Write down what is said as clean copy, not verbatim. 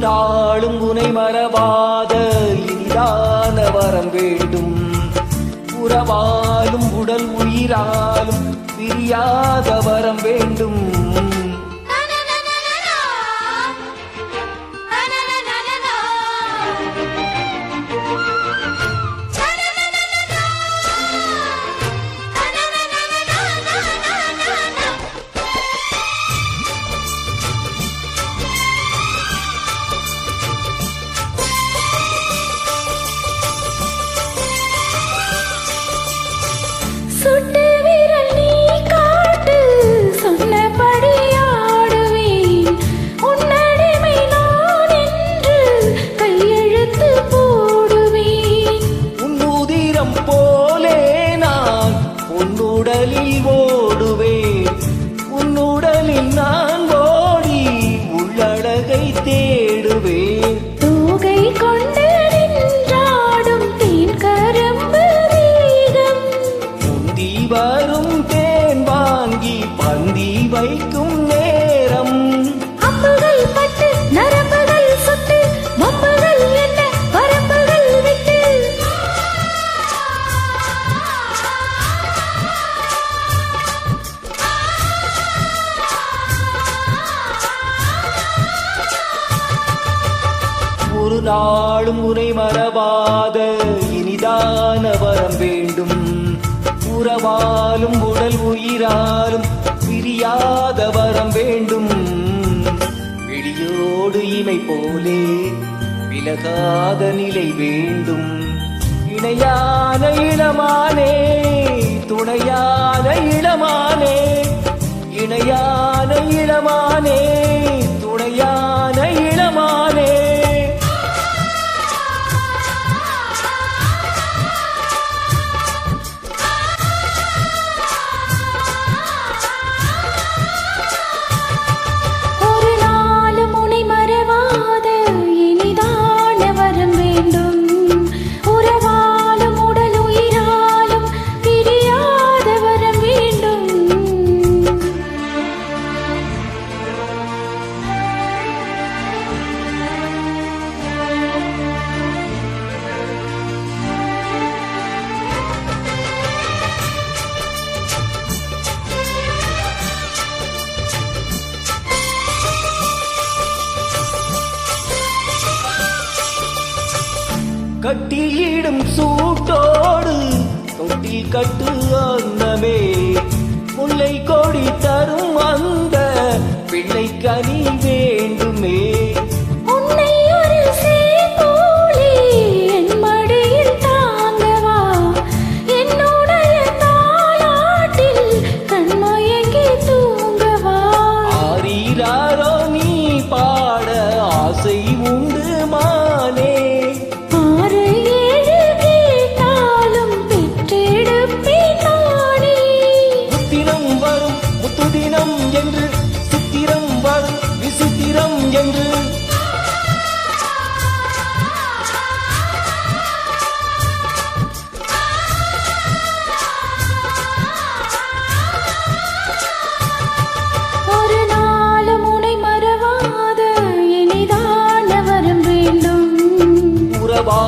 நாளும் உனை மறவாத இனிதான வரம் வேண்டும். உறவாலும் உடல் உயிராலும் பிரியாத வரம் வேண்டும். சுட்டு விரல் நீ காட்டு, சொன்னபடி ஆடுவேன். உன்னடிமை நான் என்று கையெழுத்து போடுவேன். உன்னுதிரம் போலே நான் உன்னுடலில் ஓடுவேன். உன்னுடலில் நான் ஓடி உள்ளழகை தேடுவேன். தூகை கொண்டு நின்றாடும் தேன் கரும்பு வேகம். முந்தி வரும் தேன் வாங்கி பந்தி வைக்கும் நேரம். அம்புகள் பட்டு நரம்புகள் சுட்டு, வம்புகள் என்ன வரம்புகள் விட்டு. ஒரு நாளும் உனை மறவாத இனிதான வரம் வேண்டும். உறவாலும் உடல் உயிராலும் பிரியாத வரம் வேண்டும். விழியோடு இமை போலே விலகாத நிலை வேண்டும். இணையான இளமானே, துணையான இளமானே, இணையான இளமானே, துணையான இளமானே. ஒரு நாளும் உனை மறவாத இனிதான வரம் வேண்டும். உறவாலும் உடல் உயிராலும் பிரியாத வரம் வேண்டும். கட்டிலிடும் சூட்டோடு தொட்டில் கட்டு அன்னமே. முல்லை கொடி தரும் அந்த பிள்ளை கனி வேண்டுமே. உன்னை ஒரு சேபோலே என் மடியில் தாங்கவா. என்னுடைய தாலாட்டில் கண்மயங்கி தூங்கவா. ஆரீராரோ நீ பாட ஆசை உண்டு மானே. ஆறு ஏழு கேட்டாலும் பெற்றெடுப்பேன் நானே. முத்தினம் வரும் முத்துதினம் என்று, சித்திரம் வரும் விசித்திரம் என்று. ஒரு நாளும் உனை மறவாத இனிதான வரம் வேண்டும். உறவா